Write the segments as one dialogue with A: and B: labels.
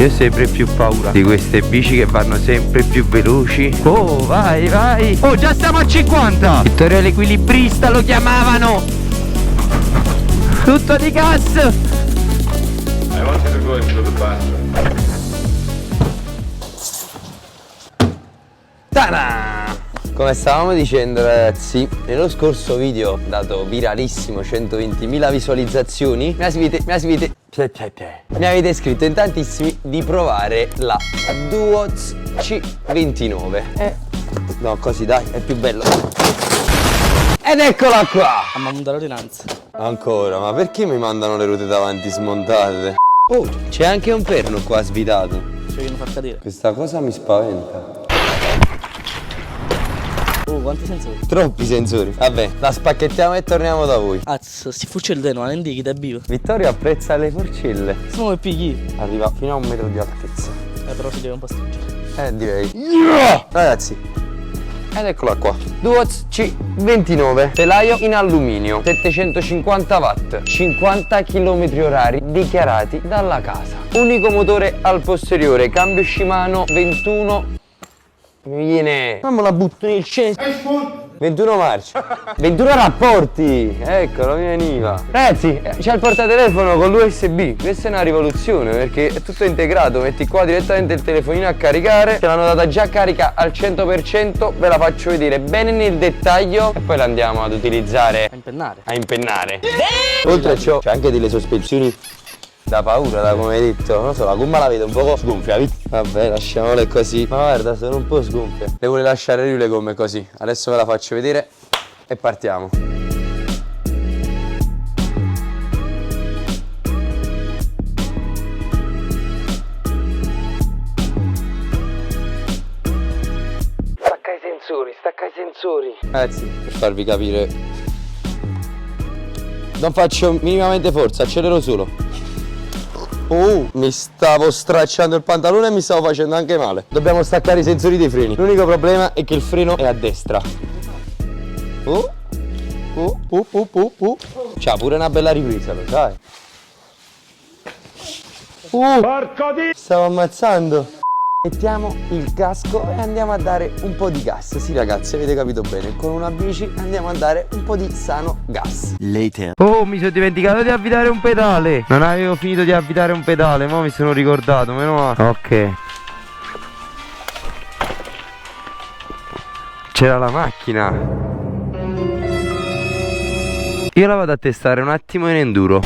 A: Io ho sempre più paura di queste bici che vanno sempre più veloci. Oh, vai, vai. Oh, già stiamo a 50. Vittorio l'equilibrista lo chiamavano. Tutto di gas.
B: I wanted to go into the bathroom.
A: Ta-da! Come stavamo dicendo, ragazzi, nello scorso video dato viralissimo, 120.000 visualizzazioni, mi avete scritto in tantissimi di provare la Duoz C29. No, così dai, è più bello. Ed eccola qua!
C: Ma manda l'ordinanza.
A: Ancora, ma perché mi mandano le ruote davanti smontate? Oh, c'è anche un perno qua svitato.
C: Ci vogliono far cadere.
A: Questa cosa mi spaventa.
C: Oh, quanti sensori?
A: Troppi sensori. Vabbè, la spacchettiamo e torniamo da voi.
C: Azz, sti fucili non indichi da vivo.
A: Vittorio apprezza le forcelle.
C: Sono e pigli.
A: Arriva fino a 1 metro di altezza.
C: Però si deve un po' stringere.
A: Direi. Ragazzi, ed eccola qua. Duoz C29. Telaio in alluminio. 750 watt. 50 km/h dichiarati dalla casa. Unico motore al posteriore. Cambio Shimano 21. Mi viene. Ma me la butto nel centro. 21 marce. 21 rapporti. Eccolo, mi veniva. Ragazzi, c'è il portatelefono con l'USB. Questa è una rivoluzione perché è tutto integrato. Metti qua direttamente il telefonino a caricare. Ce l'hanno data già carica al 100%. Ve la faccio vedere bene nel dettaglio e poi la andiamo ad utilizzare.
C: A impennare.
A: Oltre a ciò c'è anche delle sospensioni da paura, da come hai detto. Non so, la gomma la vedo un po' sgonfia. Vabbè, lasciamole così. Ma guarda, sono un po' sgonfie. Le vuole lasciare lui le gomme così. Adesso ve la faccio vedere e partiamo. Stacca i sensori. Ragazzi, per farvi capire, non faccio minimamente forza, accelero solo. Oh, mi stavo stracciando il pantalone e mi stavo facendo anche male. Dobbiamo staccare i sensori dei freni. L'unico problema è che il freno è a destra. C'ha pure una bella ripresa, lo sai. Porco di... Stavo ammazzando. Mettiamo il casco e andiamo a dare un po' di gas. Sì ragazzi, avete capito bene, con una bici andiamo a dare un po' di sano gas. Later. Oh, mi sono dimenticato di avvitare un pedale. Non avevo finito di avvitare un pedale, ma mi sono ricordato, meno male. Ok. C'era la macchina. Io la vado a testare un attimo in enduro.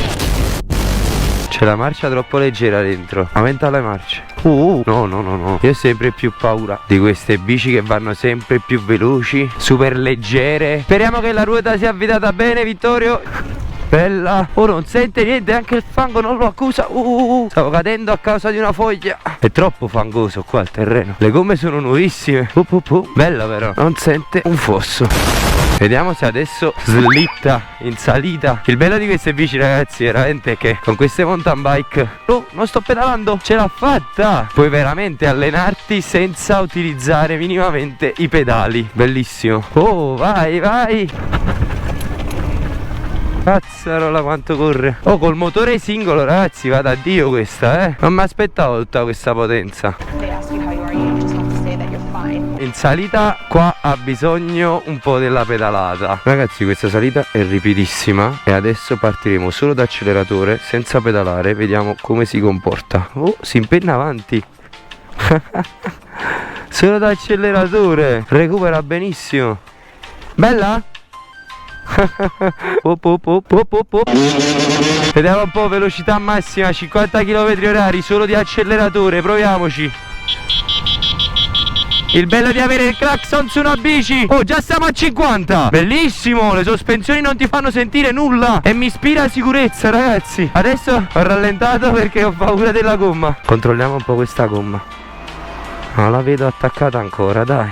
A: C'è la marcia troppo leggera dentro. Aumenta le marce. No. Io ho sempre più paura di queste bici che vanno sempre più veloci, super leggere. Speriamo che la ruota sia avvitata bene, Vittorio. Bella. Oh, non sente niente, anche il fango non lo accusa. Stavo cadendo a causa di una foglia. È troppo fangoso qua il terreno. Le gomme sono nuovissime. Bella però, non sente un fosso. Vediamo se adesso slitta in salita. Il bello di queste bici, ragazzi, veramente è che con queste mountain bike, oh, non sto pedalando, ce l'ha fatta. Puoi veramente allenarti senza utilizzare minimamente i pedali. Bellissimo. Oh, vai, vai. Cazzarola quanto corre. Oh, col motore singolo, ragazzi, va da Dio questa, Non mi aspettavo tutta questa potenza. In salita qua ha bisogno un po' della pedalata. Ragazzi, questa salita è ripidissima e adesso partiremo solo da acceleratore senza pedalare. Vediamo come si comporta. Oh, si impenna avanti. Solo da acceleratore. Recupera benissimo. Bella? Vediamo un po', velocità massima 50 km/h solo di acceleratore. Proviamoci. Il bello di avere il clacson su una bici. Oh, già siamo a 50. Bellissimo, le sospensioni non ti fanno sentire nulla e mi ispira sicurezza, ragazzi. Adesso ho rallentato perché ho paura della gomma. Controlliamo un po' questa gomma. Non la vedo attaccata ancora, dai.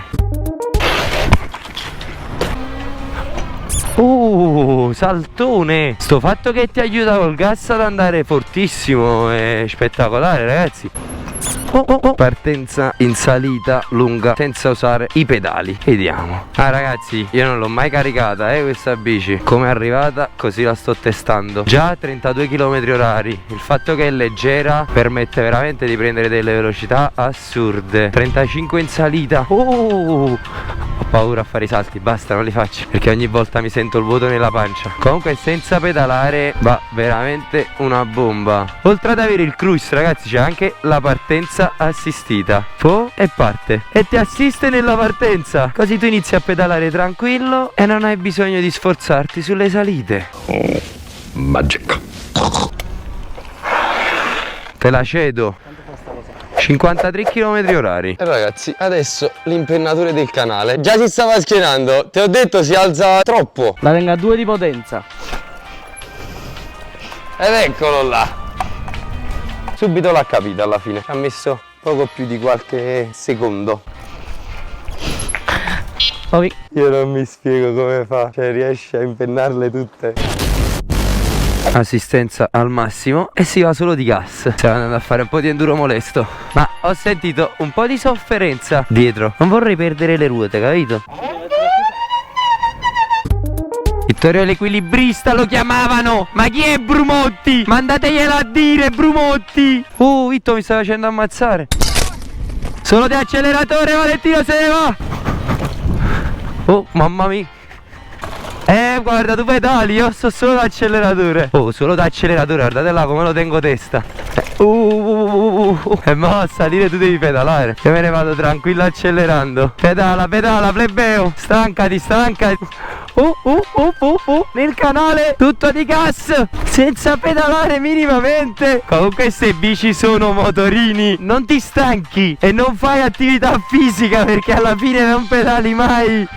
A: Saltone. Sto fatto che ti aiuta col gas ad andare fortissimo è spettacolare, ragazzi. Partenza in salita lunga senza usare i pedali. Vediamo. Ah ragazzi, io non l'ho mai caricata questa bici. Come è arrivata così la sto testando. Già 32 km orari. Il fatto che è leggera permette veramente di prendere delle velocità assurde. 35 in salita. Ho paura a fare i salti, basta, non li faccio, perché ogni volta mi sento il vuoto nella pancia. Comunque senza pedalare va veramente una bomba. Oltre ad avere il cruise ragazzi, c'è anche la partenza assistita. E parte e ti assiste nella partenza, così tu inizi a pedalare tranquillo e non hai bisogno di sforzarti sulle salite.
B: Magic.
A: Te la cedo. 53 km orari.
D: E ragazzi, adesso l'impennatore del canale già si stava schienando. Te ho detto si alza troppo.
C: La tengo a 2 di potenza.
D: Ed eccolo là. Subito l'ha capito alla fine. Ci ha messo poco più di qualche secondo. Io non mi spiego come fa. Cioè riesce a impennarle tutte.
A: Assistenza al massimo e si va solo di gas. Stiamo andando a fare un po' di enduro molesto, ma ho sentito un po' di sofferenza dietro. Non vorrei perdere le ruote, capito? Vittorio l'equilibrista lo chiamavano. Ma chi è Brumotti? Mandateglielo a dire, Brumotti. Vitto mi sta facendo ammazzare. Solo di acceleratore, Valentino se ne va. Mamma mia. Guarda, tu pedali, io sto solo d'acceleratore. Solo d'acceleratore, guardate là come lo tengo testa. E ma a salire tu devi pedalare. Io me ne vado tranquillo accelerando. Pedala, plebeo. Stancati. Nel canale tutto di gas, senza pedalare minimamente. Comunque queste bici sono motorini. Non ti stanchi e non fai attività fisica, perché alla fine non pedali mai.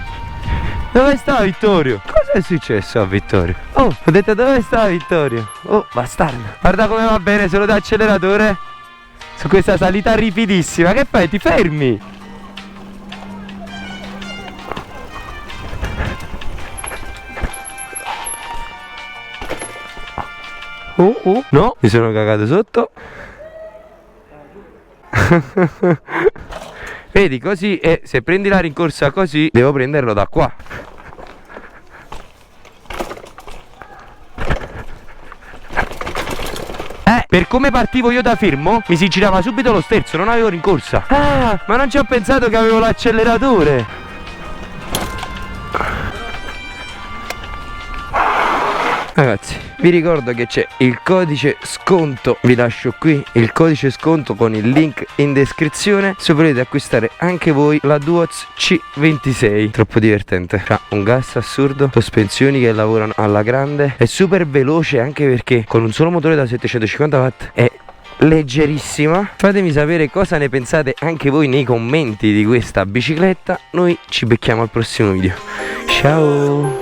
A: Dove sta Vittorio? Cosa è successo a Vittorio? Ho detto dove sta Vittorio? Bastardo. Guarda come va bene solo da acceleratore su questa salita ripidissima. Che fai? Ti fermi? No, mi sono cagato sotto. Vedi, così, e se prendi la rincorsa così, devo prenderlo da qua. Per come partivo io da fermo, mi si girava subito lo sterzo, non avevo rincorsa. Ma non ci ho pensato che avevo l'acceleratore. Ragazzi, vi ricordo che c'è il codice sconto, vi lascio qui il codice sconto con il link in descrizione se volete acquistare anche voi la Duoz C26. Troppo divertente, ha un gas assurdo, sospensioni che lavorano alla grande, è super veloce anche perché con un solo motore da 750 watt è leggerissima. Fatemi sapere cosa ne pensate anche voi nei commenti di questa bicicletta. Noi ci becchiamo al prossimo video. Ciao.